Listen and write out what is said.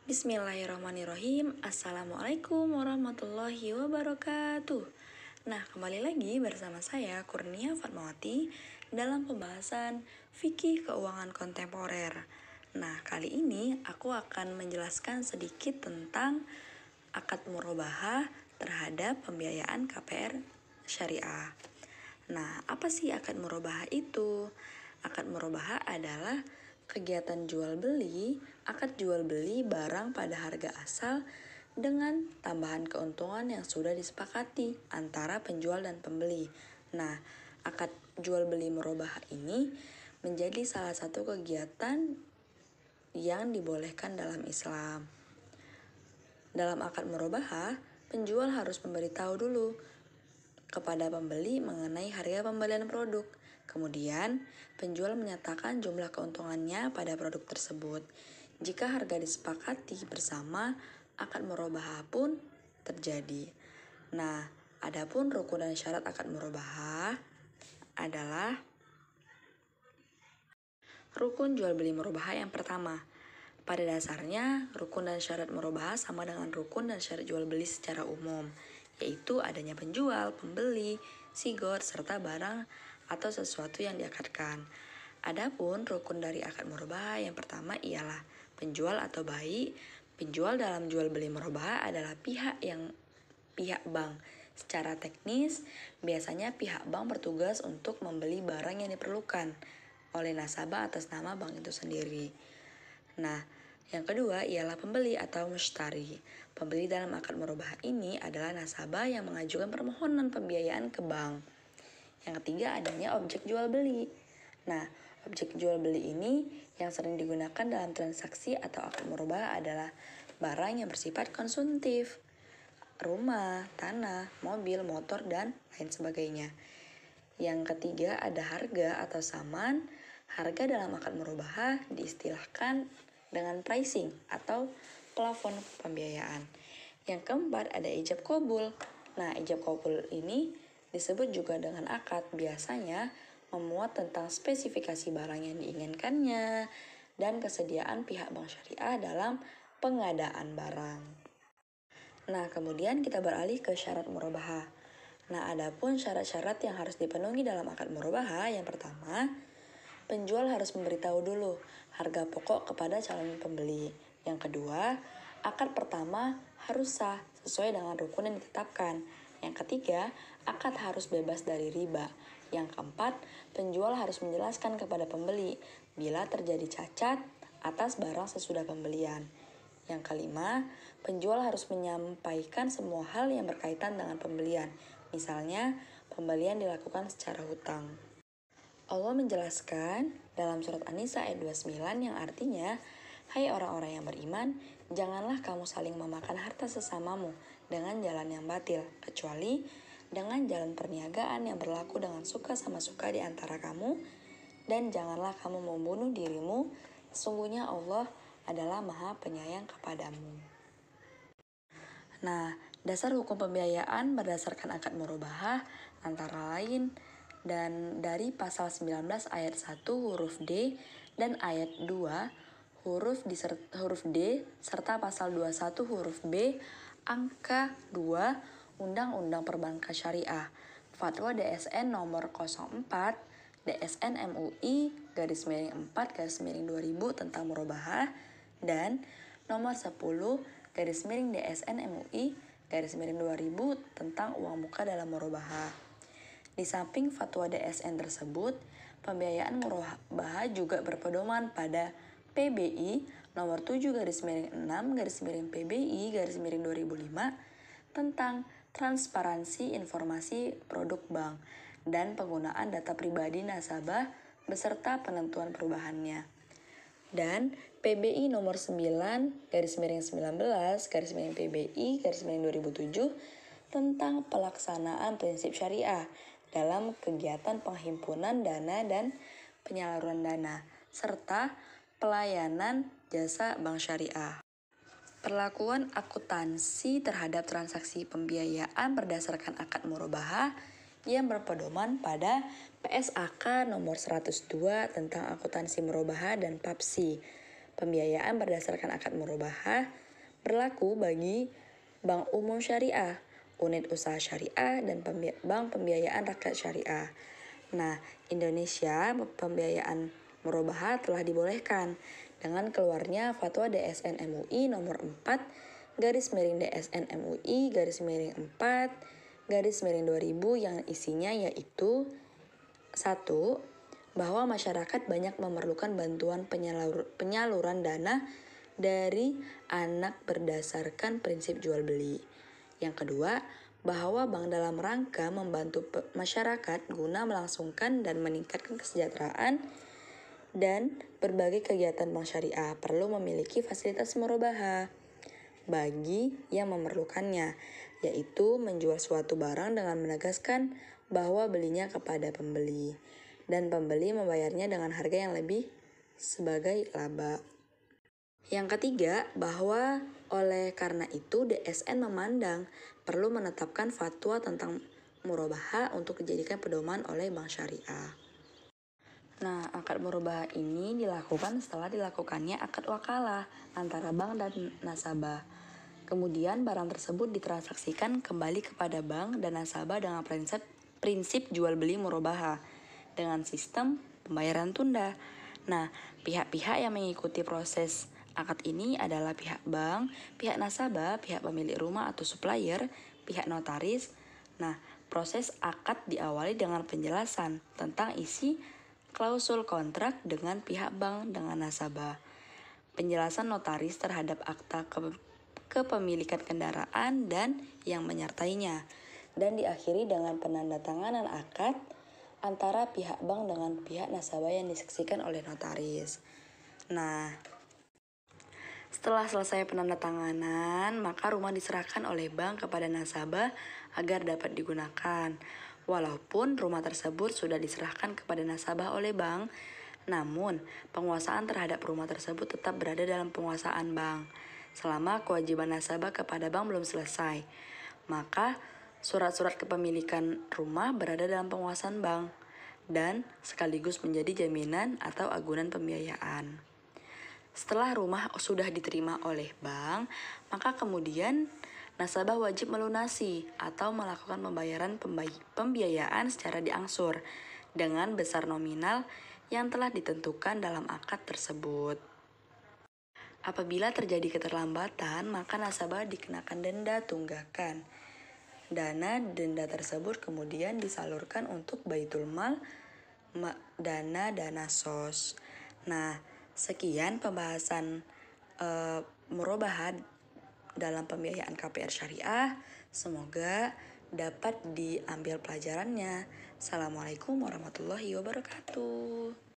Bismillahirrahmanirrahim. Assalamualaikum warahmatullahi wabarakatuh. Nah, kembali lagi bersama saya Kurnia Fatmawati dalam pembahasan fikih keuangan kontemporer. Nah, kali ini aku akan menjelaskan sedikit tentang akad murabahah terhadap pembiayaan KPR syariah. Nah, apa sih akad murabahah itu? Akad murabahah adalah kegiatan akad jual beli barang pada harga asal dengan tambahan keuntungan yang sudah disepakati antara penjual dan pembeli. Nah, akad jual beli murabahah ini menjadi salah satu kegiatan yang dibolehkan dalam Islam. Dalam akad murabahah, penjual harus memberitahu dulu kepada pembeli mengenai harga pembelian produk. Kemudian, penjual menyatakan jumlah keuntungannya pada produk tersebut. Jika harga disepakati bersama, akad murabahah pun terjadi. Nah, adapun rukun dan syarat akad murabahah adalah rukun jual beli murabahah yang pertama. Pada dasarnya, rukun dan syarat murabahah sama dengan rukun dan syarat jual beli secara umum, yaitu adanya penjual, pembeli, sigor, serta barang atau sesuatu yang diakadkan. Adapun rukun dari akad murabahah yang pertama ialah penjual atau bai. Penjual dalam jual beli murabahah adalah pihak bank. Secara teknis, biasanya pihak bank bertugas untuk membeli barang yang diperlukan oleh nasabah atas nama bank itu sendiri. Nah, yang kedua ialah pembeli atau mushtari. Pembeli dalam akad murabahah ini adalah nasabah yang mengajukan permohonan pembiayaan ke bank. Yang ketiga adanya objek jual beli. Nah, objek jual beli ini yang sering digunakan dalam transaksi atau akad murabahah adalah barang yang bersifat konsumtif, rumah, tanah, mobil, motor, dan lain sebagainya. Yang ketiga ada harga atau saman. Harga dalam akad murabahah diistilahkan dengan pricing atau plafon pembiayaan. Yang keempat ada ijab qabul. Nah, ijab qabul ini disebut juga dengan akad, biasanya memuat tentang spesifikasi barang yang diinginkannya dan kesediaan pihak bank syariah dalam pengadaan barang. Nah, kemudian kita beralih ke syarat murabahah. Nah, adapun syarat-syarat yang harus dipenuhi dalam akad murabahah, yang pertama, penjual harus memberitahu dulu harga pokok kepada calon pembeli. Yang kedua, akad pertama harus sah sesuai dengan rukun yang ditetapkan. Yang ketiga, akad harus bebas dari riba. Yang keempat, penjual harus menjelaskan kepada pembeli bila terjadi cacat atas barang sesudah pembelian. Yang kelima, penjual harus menyampaikan semua hal yang berkaitan dengan pembelian. Misalnya, pembelian dilakukan secara hutang. Allah menjelaskan dalam surat An-Nisa ayat 29 yang artinya, hai orang-orang yang beriman, janganlah kamu saling memakan harta sesamamu dengan jalan yang batil, kecuali dengan jalan perniagaan yang berlaku dengan suka sama suka di antara kamu, dan janganlah kamu membunuh dirimu, sesungguhnya Allah adalah Maha Penyayang kepadamu. Nah, dasar hukum pembiayaan berdasarkan akad murabahah antara lain dan dari pasal 19 ayat 1 huruf D dan ayat 2 huruf D serta pasal 21 huruf B angka 2 Undang-Undang Perbankan Syariah, Fatwa DSN nomor 04 DSN MUI _4 _2000 tentang murabahah dan nomor 10 DSN MUI _2000 tentang uang muka dalam murabahah. Di samping fatwa DSN tersebut, pembiayaan murabahah juga berpedoman pada PBI nomor 7-6-PBI-2005 tentang transparansi informasi produk bank dan penggunaan data pribadi nasabah beserta penentuan perubahannya. Dan PBI nomor 9-19-PBI-2007 tentang pelaksanaan prinsip syariah dalam kegiatan penghimpunan dana dan penyaluran dana, serta pelayanan jasa bank syariah. Perlakuan akuntansi terhadap transaksi pembiayaan berdasarkan akad murabahah yang berpedoman pada PSAK nomor 102 tentang akuntansi murabahah dan PAPSI. Pembiayaan berdasarkan akad murabahah berlaku bagi bank umum syariah, unit usaha syariah, dan bank pembiayaan rakyat syariah. Nah, Indonesia pembiayaan murabahah telah dibolehkan dengan keluarnya Fatwa DSN MUI nomor 4 garis miring DSN MUI garis miring 4 garis miring 2000 yang isinya yaitu 1. Bahwa masyarakat banyak memerlukan bantuan penyaluran dana dari anak berdasarkan prinsip jual beli. Yang kedua, bahwa bank dalam rangka membantu masyarakat guna melangsungkan dan meningkatkan kesejahteraan dan berbagai kegiatan bank syariah perlu memiliki fasilitas murabahah bagi yang memerlukannya, yaitu menjual suatu barang dengan menegaskan bahwa belinya kepada pembeli dan pembeli membayarnya dengan harga yang lebih sebagai laba. Yang ketiga, bahwa oleh karena itu DSN memandang perlu menetapkan fatwa tentang murabahah untuk dijadikan pedoman oleh bank syariah. Nah, akad murabahah ini dilakukan setelah dilakukannya akad wakalah antara bank dan nasabah. Kemudian barang tersebut ditransaksikan kembali kepada bank dan nasabah dengan prinsip jual beli murabahah dengan sistem pembayaran tunda. Nah, pihak-pihak yang mengikuti proses akad ini adalah pihak bank, pihak nasabah, pihak pemilik rumah atau supplier, pihak notaris. Nah, proses akad diawali dengan penjelasan tentang isi klausul kontrak dengan pihak bank dengan nasabah. Penjelasan notaris terhadap akta kepemilikan kendaraan dan yang menyertainya. Dan diakhiri dengan penandatanganan akad antara pihak bank dengan pihak nasabah yang disaksikan oleh notaris. Nah, setelah selesai penandatanganan, maka rumah diserahkan oleh bank kepada nasabah agar dapat digunakan. Walaupun rumah tersebut sudah diserahkan kepada nasabah oleh bank, namun penguasaan terhadap rumah tersebut tetap berada dalam penguasaan bank selama kewajiban nasabah kepada bank belum selesai. Maka surat-surat kepemilikan rumah berada dalam penguasaan bank dan sekaligus menjadi jaminan atau agunan pembiayaan. Setelah rumah sudah diterima oleh bank, maka kemudian nasabah wajib melunasi atau melakukan pembiayaan secara diangsur dengan besar nominal yang telah ditentukan dalam akad tersebut. Apabila terjadi keterlambatan, maka nasabah dikenakan denda tunggakan. Dana denda tersebut kemudian disalurkan untuk baitul mal, dana sos. Nah, sekian pembahasan murabahah dalam pembiayaan KPR Syariah. Semoga dapat diambil pelajarannya. Assalamualaikum warahmatullahi wabarakatuh.